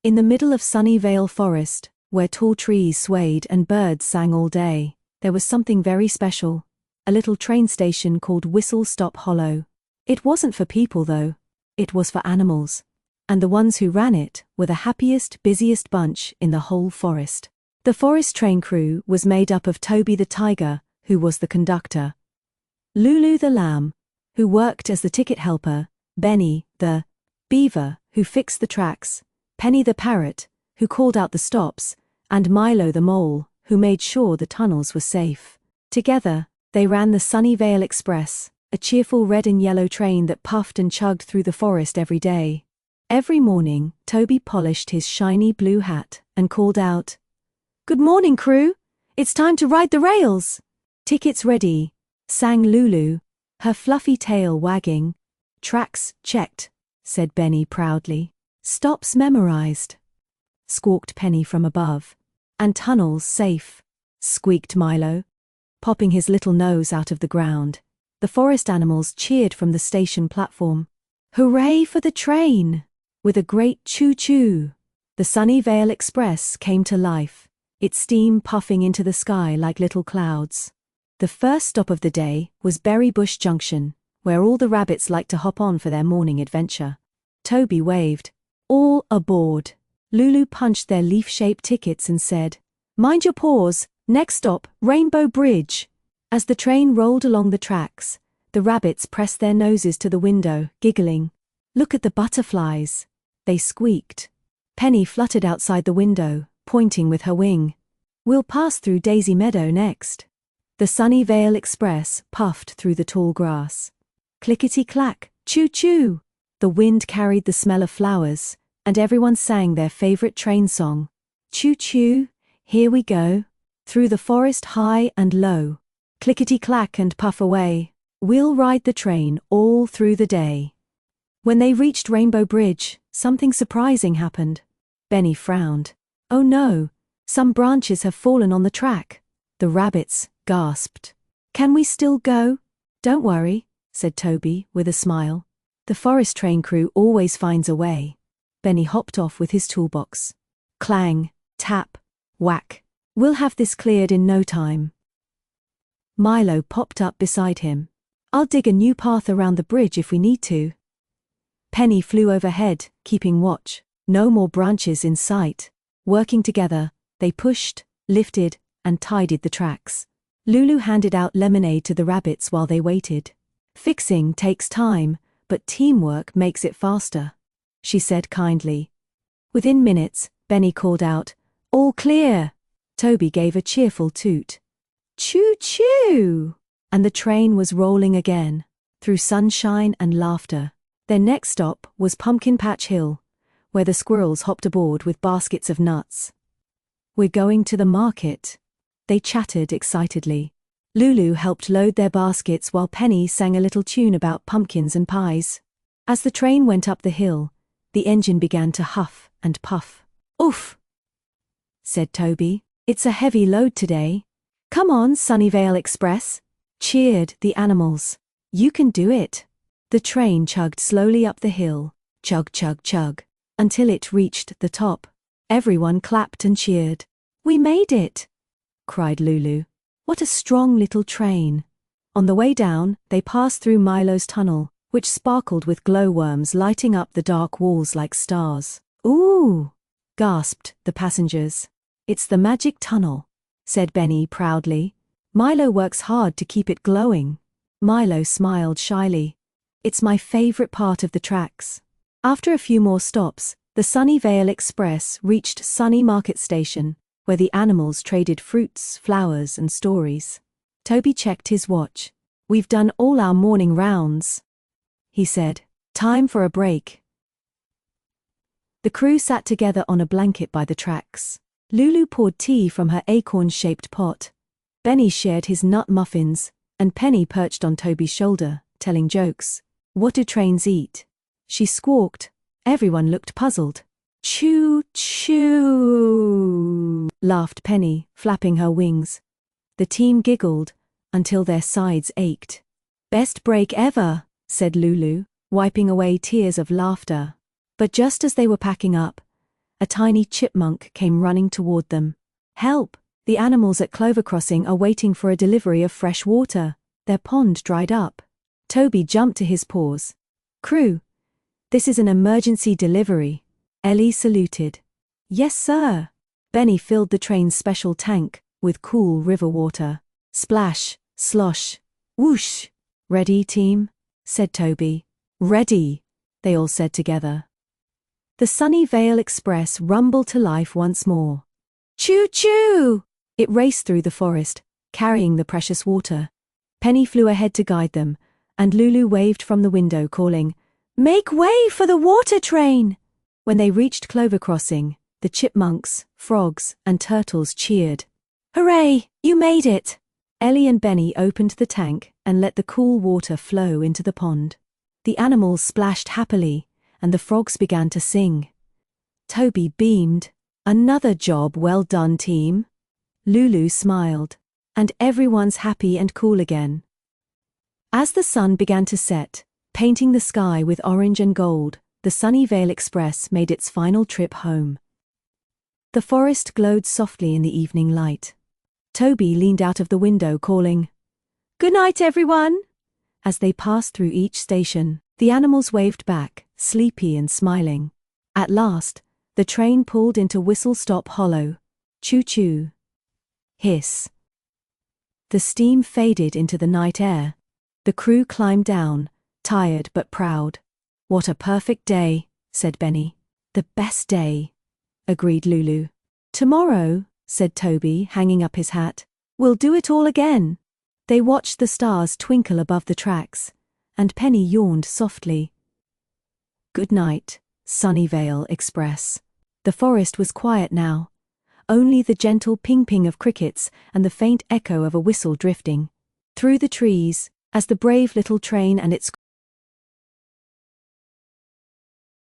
In the middle of Sunnyvale Forest, where tall trees swayed and birds sang all day, there was something very special, a little train station called Whistle Stop Hollow. It wasn't for people though, it was for animals. And the ones who ran it were the happiest, busiest bunch in the whole forest. The forest train crew was made up of Toby the tiger, who was the conductor, Lulu the lamb, who worked as the ticket helper, Benny the beaver, who fixed the tracks, Penny the parrot, who called out the stops, and Milo the mole, who made sure the tunnels were safe. Together, they ran the Sunnyvale Express, a cheerful red and yellow train that puffed and chugged through the forest every day. Every morning, Toby polished his shiny blue hat and called out, "Good morning, crew! It's time to ride the rails!" "Tickets ready," sang Lulu, her fluffy tail wagging. "Tracks checked," said Benny proudly. "Stops memorized," squawked Penny from above. "And tunnels safe," squeaked Milo, popping his little nose out of the ground. The forest animals cheered from the station platform. "Hooray for the train!" With a great choo-choo, the Sunnyvale Express came to life, its steam puffing into the sky like little clouds. The first stop of the day was Berry Bush Junction, where all the rabbits liked to hop on for their morning adventure. Toby waved, "All aboard." Lulu punched their leaf-shaped tickets and said, "Mind your paws, next stop, Rainbow Bridge." As the train rolled along the tracks, the rabbits pressed their noses to the window, giggling. "Look at the butterflies," they squeaked. Penny fluttered outside the window, pointing with her wing. "We'll pass through Daisy Meadow next." The Sunnyvale Express puffed through the tall grass. Clickety-clack, choo-choo! The wind carried the smell of flowers, and everyone sang their favorite train song. Choo-choo, here we go, through the forest high and low. Clickety-clack and puff away, we'll ride the train all through the day. When they reached Rainbow Bridge, something surprising happened. Benny frowned. "Oh no, some branches have fallen on the track." The rabbits gasped. "Can we still go?" "Don't worry," said Toby with a smile. "The forest train crew always finds a way." Benny hopped off with his toolbox. Clang, tap, whack. "We'll have this cleared in no time." Milo popped up beside him. "I'll dig a new path around the bridge if we need to." Penny flew overhead, keeping watch. No more branches in sight. Working together, they pushed, lifted, and tidied the tracks. Lulu handed out lemonade to the rabbits while they waited. "Fixing takes time, but teamwork makes it faster," she said kindly. Within minutes, Benny called out, "All clear!" Toby gave a cheerful toot. "Choo-choo!" And the train was rolling again, through sunshine and laughter. Their next stop was Pumpkin Patch Hill, where the squirrels hopped aboard with baskets of nuts. "We're going to the market," they chattered excitedly. Lulu helped load their baskets while Penny sang a little tune about pumpkins and pies. As the train went up the hill, the engine began to huff and puff. "Oof," said Toby, "it's a heavy load today." "Come on, Sunnyvale Express," cheered the animals. "You can do it." The train chugged slowly up the hill, chug chug chug, until it reached the top. Everyone clapped and cheered. "We made it!" cried Lulu. "What a strong little train." On the way down, they passed through Milo's tunnel, which sparkled with glowworms lighting up the dark walls like stars. "Ooh!" gasped the passengers. "It's the magic tunnel," said Benny proudly. "Milo works hard to keep it glowing." Milo smiled shyly. "It's my favorite part of the tracks." After a few more stops, the Sunnyvale Express reached Sunny Market Station, where the animals traded fruits, flowers, and stories. Toby checked his watch. "We've done all our morning rounds," he said. "Time for a break." The crew sat together on a blanket by the tracks. Lulu poured tea from her acorn-shaped pot. Benny shared his nut muffins, and Penny perched on Toby's shoulder, telling jokes. "What do trains eat?" she squawked. Everyone looked puzzled. "Choo-choo," laughed Penny, flapping her wings. The team giggled until their sides ached. "Best break ever," said Lulu, wiping away tears of laughter. But just as they were packing up, a tiny chipmunk came running toward them. Help! The animals at Clover Crossing are waiting for a delivery of fresh water. Their pond dried up. Toby jumped to his paws. Crew, this is an emergency delivery. Ellie saluted. Yes, sir. Benny filled the train's special tank with cool river water. Splash, slosh, whoosh. Ready, team? Said Toby. Ready, they all said together. The Sunnyvale Express rumbled to life once more. Choo-choo! It raced through the forest, carrying the precious water. Penny flew ahead to guide them, and Lulu waved from the window calling, Make way for the water train! When they reached Clover Crossing, the chipmunks, frogs, and turtles cheered. Hooray! You made it! Ellie and Benny opened the tank and let the cool water flow into the pond. The animals splashed happily, and the frogs began to sing. Toby beamed. Another job well done, team. Lulu smiled. And everyone's happy and cool again. As the sun began to set, painting the sky with orange and gold, the Sunnyvale Express made its final trip home. The forest glowed softly in the evening light. Toby leaned out of the window calling, Good night, everyone! As they passed through each station, the animals waved back, sleepy and smiling. At last, the train pulled into Whistle Stop Hollow. Choo-choo. Hiss. The steam faded into the night air. The crew climbed down, tired but proud. What a perfect day, said Benny. The best day, agreed Lulu. Tomorrow, said Toby, hanging up his hat, we'll do it all again. They watched the stars twinkle above the tracks, and Penny yawned softly. Good night, Sunnyvale Express. The forest was quiet now. Only the gentle ping-ping of crickets and the faint echo of a whistle drifting through the trees as the brave little train and its